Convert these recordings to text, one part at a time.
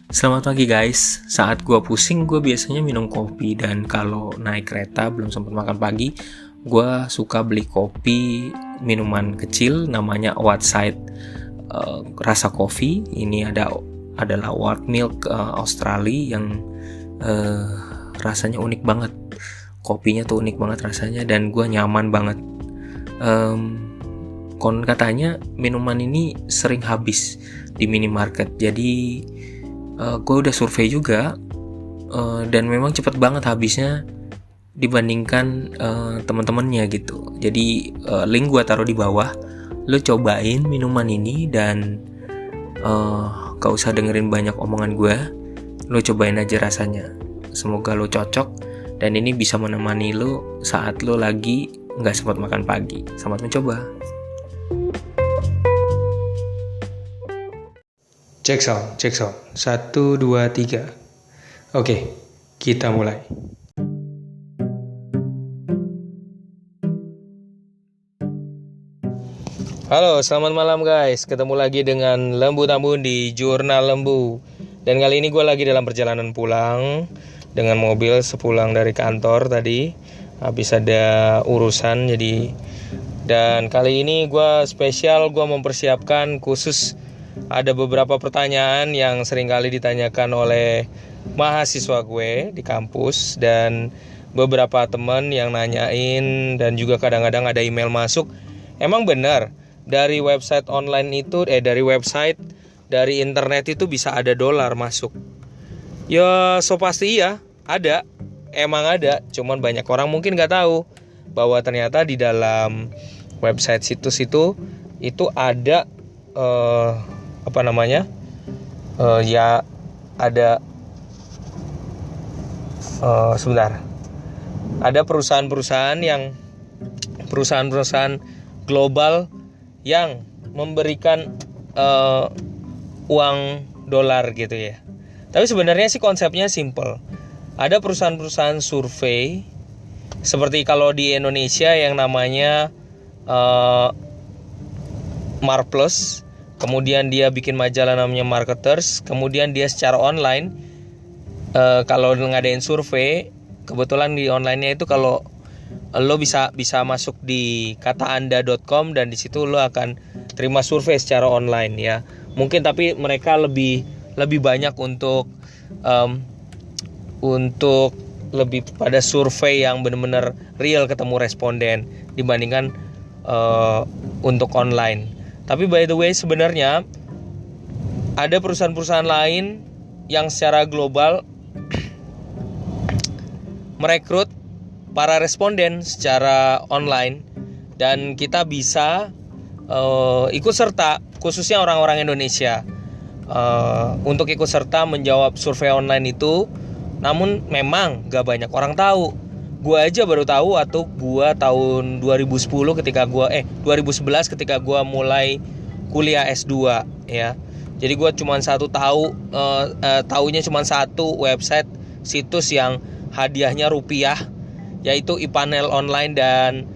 Selamat pagi guys. Saat gue pusing, gue biasanya minum kopi. Dan kalau naik kereta belum sempat makan pagi, gue suka beli kopi minuman kecil namanya Whiteside rasa kopi. Ini adalah white milk Australia yang rasanya unik banget. Kopinya tuh unik banget rasanya dan gue nyaman banget. Konon katanya minuman ini sering habis di minimarket. Jadi gue udah survei juga dan memang cepet banget habisnya dibandingkan teman-temannya gitu. Jadi link gue taruh di bawah. Lo cobain minuman ini dan gak usah dengerin banyak omongan gue. Lo cobain aja rasanya. Semoga lo cocok dan ini bisa menemani lo saat lo lagi gak sempat makan pagi. Selamat mencoba. Cek sound. 1, 2, 3. Oke, kita mulai. Halo, selamat malam guys. Ketemu lagi dengan Lembu Tambun di Jurnal Lembu. Dan kali ini gue lagi dalam perjalanan pulang dengan mobil sepulang dari kantor tadi. Habis ada urusan dan kali ini gue spesial, gue mempersiapkan khusus. Ada beberapa pertanyaan yang seringkali ditanyakan oleh mahasiswa gue di kampus dan beberapa teman yang nanyain dan juga kadang-kadang ada email masuk. Emang benar dari website online itu dari internet itu bisa ada dolar masuk? Ya so pasti iya, ada. Emang ada, cuman banyak orang mungkin nggak tahu bahwa ternyata di dalam website situs itu ada ya ada sebentar. Ada perusahaan-perusahaan global yang memberikan uang dolar gitu ya. Tapi sebenarnya sih konsepnya simple. Ada perusahaan-perusahaan survei seperti kalau di Indonesia yang namanya Marplus. Kemudian dia bikin majalah namanya Marketers. Kemudian dia secara online kalau ngadain survei, kebetulan di online-nya itu kalau lo bisa masuk di kataanda.com dan di situ lo akan terima survei secara online ya. Mungkin tapi mereka lebih banyak untuk lebih pada survei yang benar-benar real ketemu responden dibandingkan untuk online. Tapi by the way sebenarnya ada perusahaan-perusahaan lain yang secara global merekrut para responden secara online dan kita bisa ikut serta, khususnya orang-orang Indonesia untuk ikut serta menjawab survei online itu. Namun memang gak banyak orang tahu. Gue aja baru tahu atau gue tahun 2011 ketika gue mulai kuliah S2 ya. Jadi gue cuma taunya cuma satu website situs yang hadiahnya rupiah, yaitu iPanel Online, dan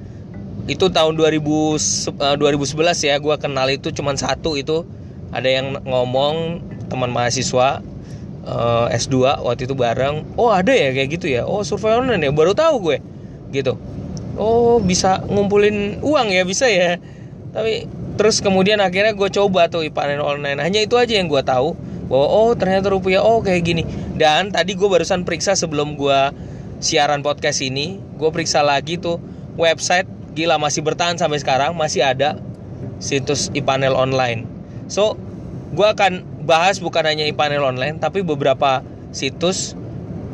itu tahun 2011 ya. Gue kenal itu cuma satu. Itu ada yang ngomong teman mahasiswa S2 waktu itu bareng, oh ada ya kayak gitu ya, oh survei online ya, baru tahu gue gitu. Oh bisa ngumpulin uang ya, bisa ya. Tapi terus kemudian akhirnya gue coba tuh iPanel online, hanya itu aja yang gue tahu, bahwa oh ternyata rupiah, oh kayak gini. Dan tadi gue barusan periksa sebelum gue siaran podcast ini, gue periksa lagi tuh website, gila masih bertahan sampai sekarang, masih ada situs iPanel online. So gue akan bahas bukan hanya iPanel online, tapi beberapa situs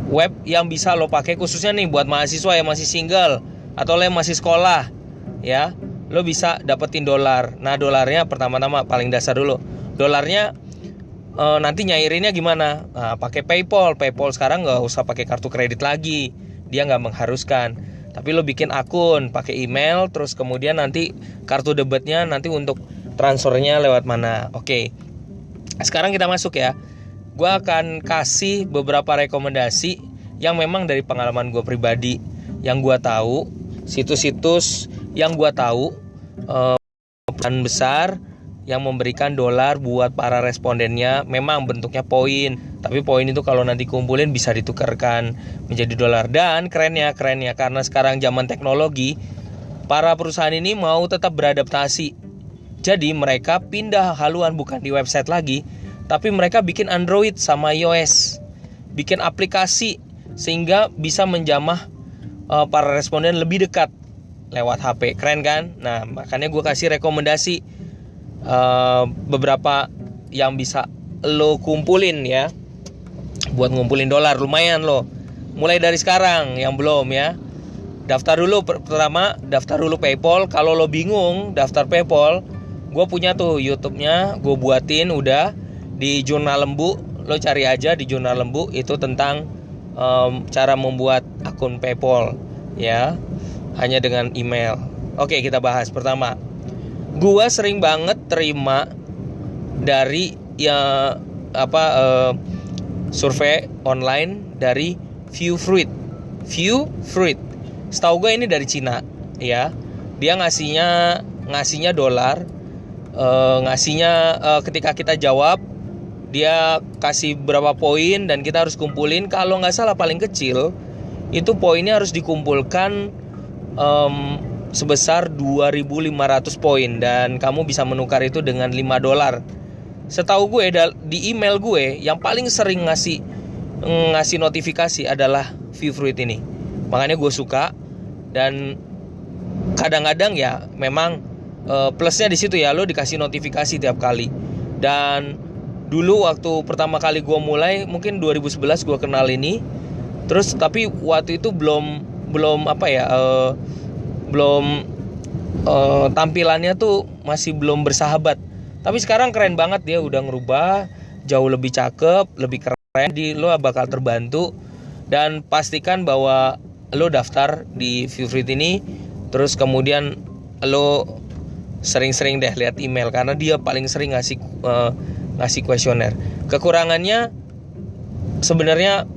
web yang bisa lo pakai khususnya nih buat mahasiswa yang masih single atau lo yang masih sekolah ya. Lo bisa dapetin dolar. Nah dolarnya pertama-tama paling dasar dulu. Dolarnya nanti nyairinnya gimana? Nah, pakai PayPal sekarang nggak usah pakai kartu kredit lagi, dia nggak mengharuskan. Tapi lo bikin akun pakai email, terus kemudian nanti kartu debitnya nanti untuk transfernya lewat mana. Oke. Sekarang kita masuk ya. Gue akan kasih beberapa rekomendasi yang memang dari pengalaman gue pribadi, yang gue tahu, situs-situs yang gue tahu perusahaan besar yang memberikan dolar buat para respondennya. Memang bentuknya poin, Tapi poin itu kalau nanti kumpulin bisa ditukarkan menjadi dolar. Dan kerennya karena sekarang zaman teknologi, para perusahaan ini mau tetap beradaptasi. Jadi mereka pindah haluan bukan di website lagi, tapi mereka bikin Android sama iOS, bikin aplikasi sehingga bisa menjamah para responden lebih dekat lewat HP. Keren kan? Nah, makanya gue kasih rekomendasi beberapa yang bisa lo kumpulin ya, buat ngumpulin dolar. Lumayan lo. Mulai dari sekarang yang belum ya, daftar dulu. Pertama daftar dulu PayPal. Kalau lo bingung daftar PayPal, gue punya tuh YouTube-nya, gue buatin udah di Jurnal Lembu. Lo cari aja di Jurnal Lembu, itu tentang cara membuat akun PayPal ya, hanya dengan email. Oke, kita bahas. Pertama, gue sering banget terima dari survei online dari Viewfruit. Setahu gue ini dari Cina ya. Dia ngasihnya dolar, ketika kita jawab dia kasih berapa poin dan kita harus kumpulin. Kalau nggak salah paling kecil itu poinnya harus dikumpulkan sebesar 2.500 poin, dan kamu bisa menukar itu dengan $5. Setahu gue di email gue yang paling sering ngasih notifikasi adalah Viewfruit ini. Makanya gue suka, dan kadang-kadang ya memang plusnya di situ ya, lo dikasih notifikasi tiap kali. Dan dulu waktu pertama kali gue mulai, mungkin 2011 gue kenal ini. Terus tapi waktu itu belum tampilannya tuh masih belum bersahabat. Tapi sekarang keren banget, dia udah ngerubah, jauh lebih cakep, lebih keren. Jadi lo bakal terbantu. Dan pastikan bahwa lo daftar di Viewfruit ini, terus kemudian lo sering-sering deh lihat email, karena dia paling sering ngasih kuesioner. Kekurangannya sebenarnya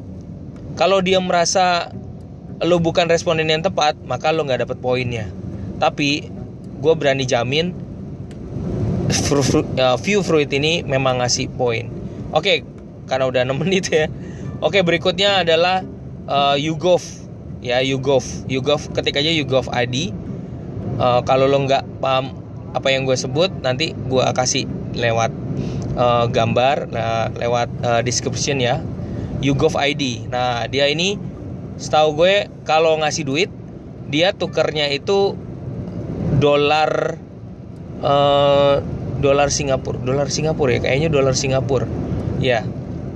kalau dia merasa lo bukan responden yang tepat, maka lo nggak dapet poinnya. Tapi gue berani jamin Viewfruit ini memang ngasih poin. Oke, karena udah 6 menit ya. Oke, berikutnya adalah YouGov ya. YouGov, ketik aja YouGov ID. Kalau lo nggak paham apa yang gue sebut, nanti gue kasih lewat gambar, lewat description ya. YouGov ID. Nah, dia ini setahu gue kalau ngasih duit, dia tukernya itu dolar Singapura ya, kayaknya dolar Singapura ya.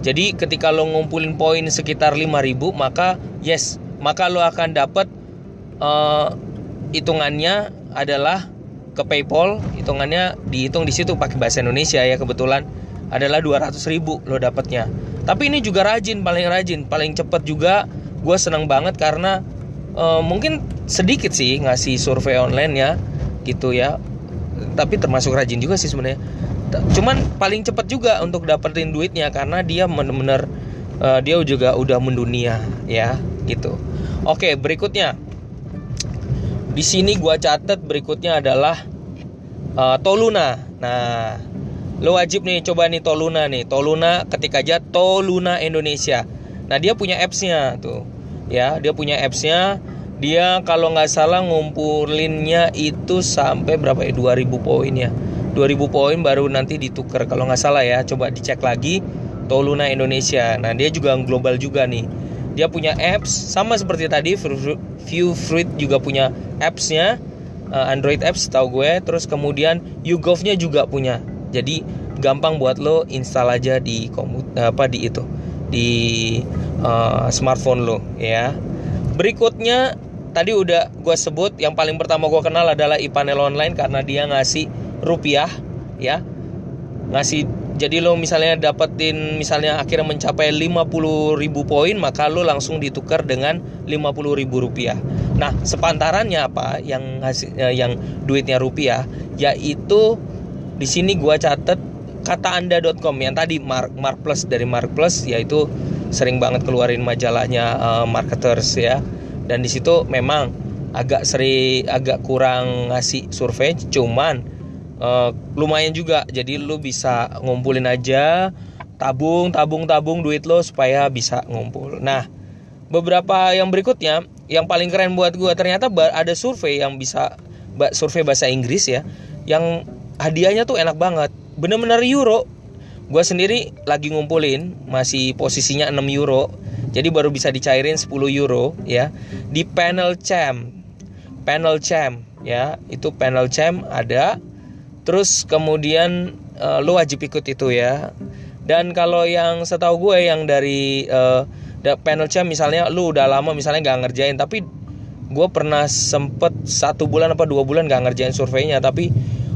Jadi ketika lo ngumpulin poin sekitar 5.000, maka lo akan dapat hitungannya adalah ke PayPal, hitungannya dihitung di situ pakai bahasa Indonesia ya, kebetulan adalah 200.000 lo dapatnya. Tapi ini juga paling cepat juga. Gue seneng banget karena mungkin sedikit sih ngasih survei online ya gitu ya, tapi termasuk rajin juga sih sebenarnya. Cuman paling cepat juga untuk dapetin duitnya, karena dia bener-bener dia juga udah mendunia ya gitu. Oke, berikutnya di sini gua catat berikutnya adalah Toluna. Nah, lo wajib nih coba nih Toluna nih. Toluna, ketik aja Toluna Indonesia. Nah, dia punya apps-nya tuh ya, dia punya apps-nya. Dia kalau nggak salah ngumpulinnya itu sampai berapa ya, 2.000 poin ya. 2.000 poin baru nanti ditukar kalau nggak salah ya. Coba dicek lagi Toluna Indonesia. Nah, dia juga global juga nih. Dia punya apps sama seperti tadi. Viewfruit juga punya apps-nya, Android apps tahu gue. Terus kemudian YouGov-nya juga punya. Jadi gampang buat lo install aja di smartphone lo ya. Berikutnya tadi udah gue sebut, yang paling pertama gue kenal adalah iPanel Online, karena dia ngasih rupiah ya. Jadi lo misalnya dapetin, misalnya akhirnya mencapai 50.000 poin, maka lo langsung ditukar dengan 50.000 rupiah. Nah, sepantarannya apa yang duitnya rupiah, yaitu di sini gue catat kataanda.com yang tadi Mark Plus, dari Mark Plus, yaitu sering banget keluarin majalahnya marketers ya. Dan di situ memang agak kurang ngasih survei, cuman lumayan juga. Jadi lu bisa ngumpulin aja tabung duit lo supaya bisa ngumpul. Nah, beberapa yang berikutnya yang paling keren buat gue, ternyata ada survei yang bisa survei bahasa Inggris ya, yang hadiahnya tuh enak banget, bener-bener euro. Gue sendiri lagi ngumpulin, masih posisinya 6 euro, jadi baru bisa dicairin 10 euro ya, di Panel Champ ya, itu Panel Champ ada. Terus kemudian lo wajib ikut itu ya. Dan kalau yang setahu gue yang dari Panel Champ, misalnya lu udah lama misalnya nggak ngerjain, tapi gue pernah sempet 1 bulan apa 2 bulan nggak ngerjain surveinya, tapi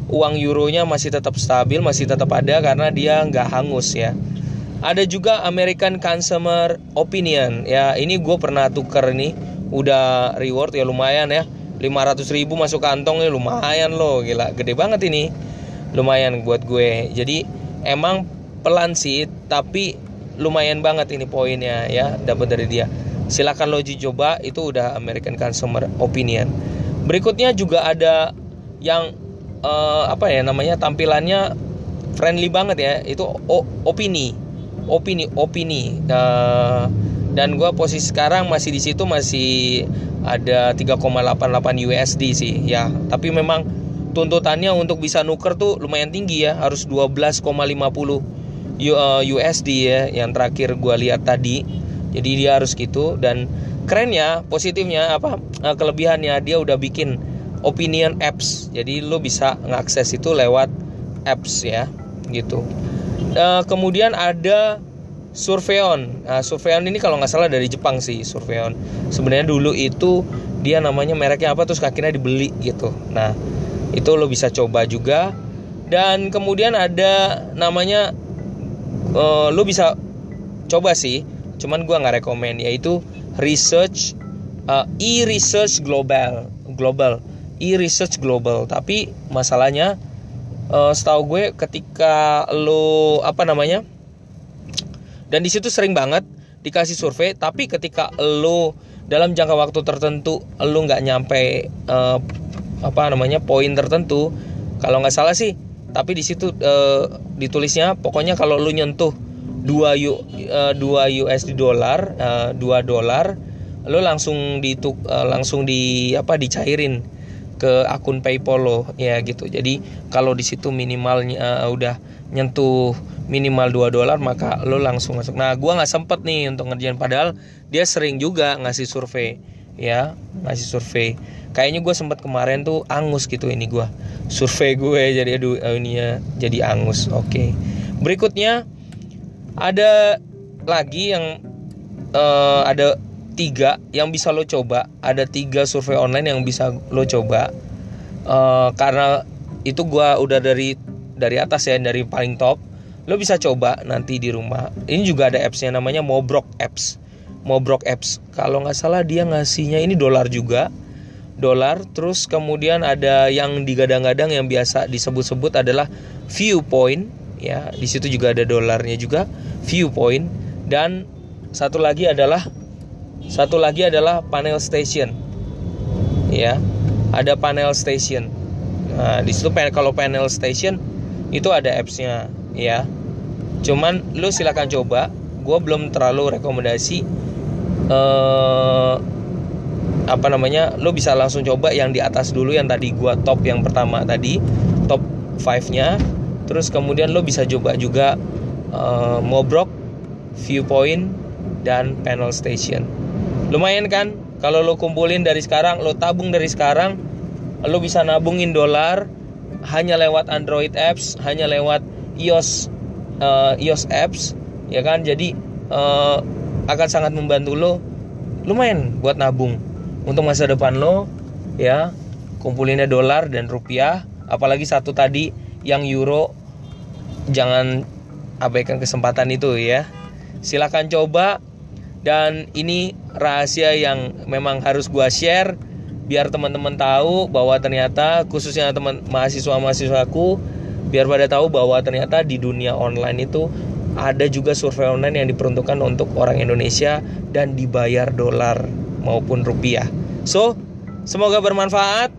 uang euronya masih tetap stabil, masih tetap ada karena dia nggak hangus ya. Ada juga American Consumer Opinion ya, ini gue pernah tuker nih, udah reward ya lumayan ya, 500.000 masuk kantong nih, lumayan loh, gila gede banget ini, lumayan buat gue. Jadi emang pelan sih, tapi lumayan banget ini poinnya ya, dapat dari dia. Silakan lo coba, itu udah American Consumer Opinion. Berikutnya juga ada yang tampilannya friendly banget ya, itu opini. Dan gue posisi sekarang masih di situ, masih ada 3,88 USD sih ya. Tapi memang tuntutannya untuk bisa nuker tuh lumayan tinggi ya, harus 12,50 USD ya, yang terakhir gue lihat tadi. Jadi dia harus gitu. Dan kerennya, positifnya kelebihannya, dia udah bikin opinion apps, jadi lo bisa ngakses itu lewat apps ya gitu. Kemudian ada Surveon. Surveon ini kalau nggak salah dari Jepang sih. Surveon sebenarnya dulu itu dia namanya mereknya apa, terus akhirnya dibeli gitu. Nah itu lo bisa coba juga. Dan kemudian ada namanya lo bisa coba sih, cuman gue nggak rekomen, yaitu e-research global. Tapi masalahnya setahu gue ketika lo dan di situ sering banget dikasih survei, tapi ketika lo dalam jangka waktu tertentu lo nggak nyampe poin tertentu, kalau nggak salah sih, tapi di situ ditulisnya pokoknya kalau lo nyentuh 2 USD dolar, $2, lo langsung dicairin ke akun PayPal lo ya gitu. Jadi kalau di situ minimalnya udah nyentuh minimal $2, maka lo langsung masuk. Nah, gua nggak sempet nih untuk ngerjain, padahal dia sering juga ngasih survei ya, Kayaknya gue sempet kemarin tuh angus gitu ini gue survei gue, jadi jadi angus. Oke. Berikutnya ada lagi yang ada 3 yang bisa lo coba. Ada 3 survei online yang bisa lo coba. Karena itu gue udah dari atas ya, dari paling top. Lo bisa coba nanti di rumah. Ini juga ada appsnya, namanya Mobrok Apps. Kalau nggak salah dia ngasihnya ini $, terus kemudian ada yang digadang-gadang yang biasa disebut-sebut adalah Viewpoint ya, di situ juga ada $-nya juga, Viewpoint. Dan satu lagi adalah Panel Station ya, ada Panel Station. Nah di situ kalau Panel Station itu ada appsnya ya, cuman lu silakan coba. Gue belum terlalu rekomendasi. Lo bisa langsung coba yang di atas dulu, yang tadi gua top yang pertama tadi, top 5-nya. Terus kemudian lo bisa coba juga Mobrok, Viewpoint, dan Panel Station. Lumayan kan kalau lo kumpulin dari sekarang, lo tabung dari sekarang, lo bisa nabungin $, hanya lewat Android apps, hanya lewat iOS apps ya kan. Jadi akan sangat membantu lo, lumayan buat nabung untuk masa depan lo ya. Kumpulinnya $, dan rupiah, apalagi satu tadi yang euro, jangan abaikan kesempatan itu ya. Silakan coba. Dan ini rahasia yang memang harus gua share biar teman-teman tahu bahwa ternyata, khususnya teman mahasiswaku, biar pada tahu bahwa ternyata di dunia online itu ada juga survei online yang diperuntukkan untuk orang Indonesia dan dibayar $, maupun rupiah. So, semoga bermanfaat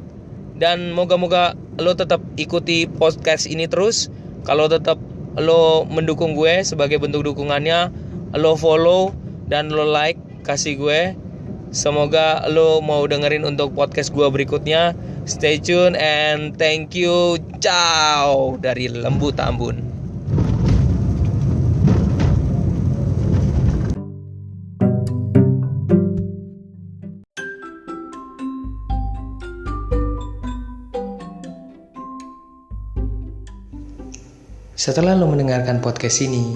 dan moga-moga lo tetap ikuti podcast ini terus. Kalau tetap lo mendukung gue, sebagai bentuk dukungannya lo follow dan lo like, kasih gue. Semoga lo mau dengerin untuk podcast gue berikutnya. Stay tune and thank you. Ciao dari Lembu Tambun. Setelah lo mendengarkan podcast ini,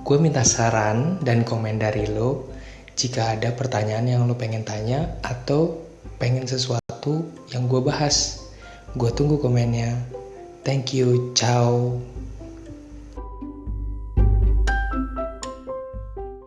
gue minta saran dan komen dari lo jika ada pertanyaan yang lo pengen tanya atau pengen sesuatu yang gue bahas. Gue tunggu komennya. Thank you, ciao.